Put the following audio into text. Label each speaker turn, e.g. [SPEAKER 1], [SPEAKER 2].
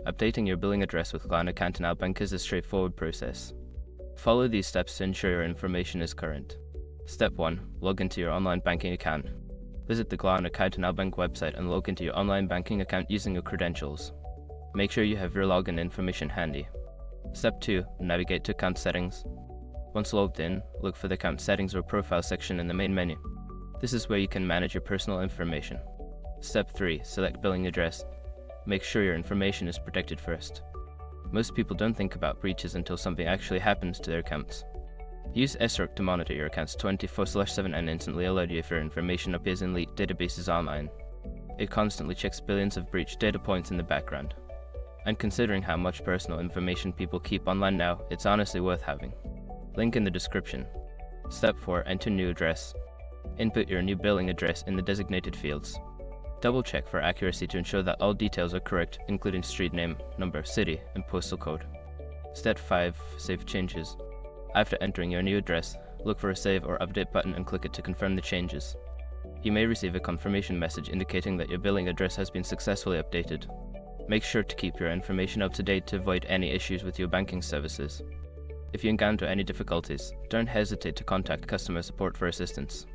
[SPEAKER 1] Updating your billing address with Glarner Kantonalbank is a straightforward process. Follow these steps to ensure your information is current. Step 1. Log into your online banking account. Visit the Glarner Kantonalbank website and log into your online banking account using your credentials. Make sure you have your login information handy. Step 2. Navigate to account settings. Once logged in, look for the account settings or profile section in the main menu. This is where you can manage your personal information. Step 3. Select billing address. Make sure your information is protected first. Most people don't think about breaches until something actually happens to their accounts. Use SROC to monitor your accounts 24/7 and instantly alert you if your information appears in leaked databases online. It constantly checks billions of breach data points in the background. And considering how much personal information people keep online now, it's honestly worth having. Link in the description. Step 4. Enter new address. Input your new billing address in the designated fields. Double check for accuracy to ensure that all details are correct, including street name, number, city, and postal code. Step 5. Save changes. After entering your new address, look for a save or update button and click it to confirm the changes. You may receive a confirmation message indicating that your billing address has been successfully updated. Make sure to keep your information up to date to avoid any issues with your banking services. If you encounter any difficulties, don't hesitate to contact customer support for assistance.